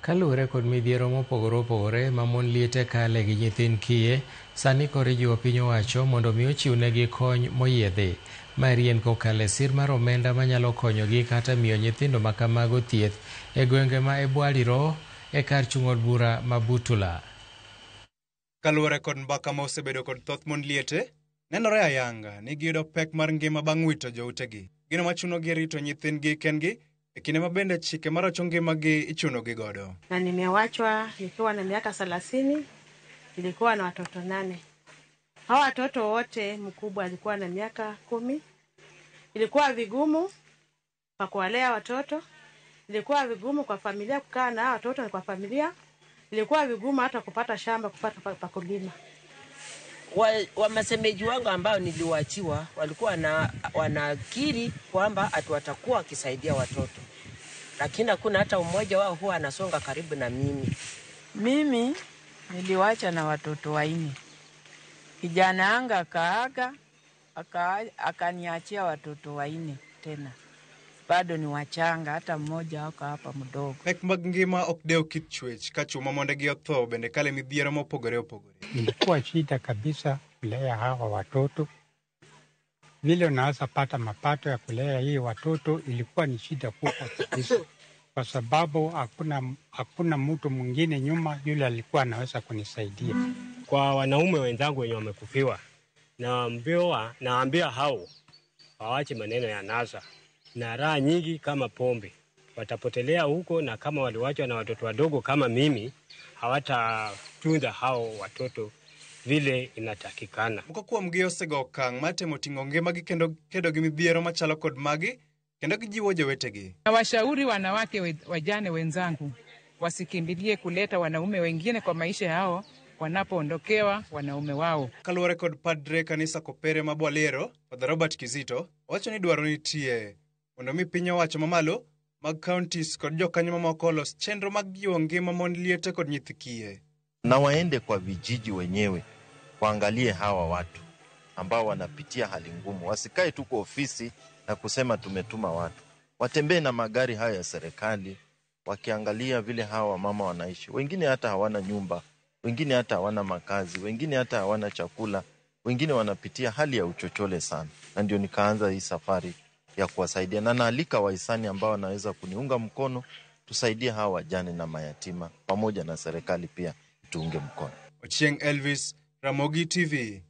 Kaluwore kod midhiero mopogore opogore ma mon liete kale gi nyithind kiye, sani koro ijiwo piny owacho mondo mi ochiwnegi kony moyiedhi. Marien kokale sir mar omenda manyalo konyogi kata miyo nyithindo ma kamago thieth e gwenge ma Ebwaliro e kar chung' od bura ma Butula. Kaluwore kod mbaka ma osebedo kod thoth mon liete, nenore ayanga ni giyudo pek mar ngima bang' wito joutegi. Gino machunogi rito nyithindgi kendgi e kinde ma bende chike marocho ngimagi ichunogi godo. Na nimewachwa nikiwa na miaka 30, nilikuwa na watoto 8. Hawa watoto wote mkubwa alikuwa na miaka 10. Ilikuwa vigumu kwa kuwalea watoto. Ilikuwa vigumu kwa familia kukaa na watoto na kwa familia. Ilikuwa vigumu hata kupata shamba, kupata pa kulima. Masemeji wangu ambao niliwachiwa walikuwa wanakiri kwamba watakuwa wakisaidia watoto. Lakini hakuna hata mmoja wao huwa anasonga karibu na mimi. Mimi niliwacha na watoto 4. Kijana anga kaaga akaniachia watoto 4 tena. Bado ni wachanga, hata mmoja wako hapa mdogo. Pek mag ngima ok deo kit chwech ka chuma mondegi otho bende kale midhiero mopogore opogore. Ilikuwa shida kabisa kulea hawa watoto. Vile unaweza pata mapato ya kulea hii watoto ilikuwa ni shida kubwa kabisa. Kwa sababu hakuna mtu mwingine nyuma yule alikuwa anaweza kunisaidia. Kwa wanaume wenzangu wenye wamekufiwa, naambia hao waache maneno ya nasa na raha nyingi kama pombe. Watapotelea huko, na kama waliwachwa na watoto wadogo kama mimi, hawatatunza hao watoto vile inatakikana. Moko kuom gi osego okang' matemo ting'o ngimagi kendo gi midhiero machalo kod magi, kendo gijiwo jowetegi. Nawashauri wanawake wajane wenzangu wasikimbilie kuleta wanaume wengine kwa maisha yao wanapoondokewa wanaume wao. Kaluwore kod padre kanisa kopere ma Bwalero, Padre Robert Kizito, wacho ni dwaro nitie mondo mi piny owacho mamalo mag counties kod jokanyo mamoko los chenro mag jiwo ngima mon liete kod nyithi kiye. Na waende kwa vijiji wenyewe waangalie hawa watu ambao wanapitia hali ngumu. Wasikae tu kwa ofisi na kusema tumetuma watu. Watembee na magari haya ya serikali wakiangalia vile hawa mama wanaishi. Wengine hata hawana nyumba, wengine hata hawana makazi, wengine hata hawana chakula, wengine wanapitia hali ya uchochole sana. Na ndio nikaanza hii safari ya kuwasaidia, na naalika wahisani ambao wanaweza kuniunga mkono tusaidie hawa wajane na mayatima, pamoja na serikali pia tuunge mkono. Ochieng Elvis, Ramogi TV.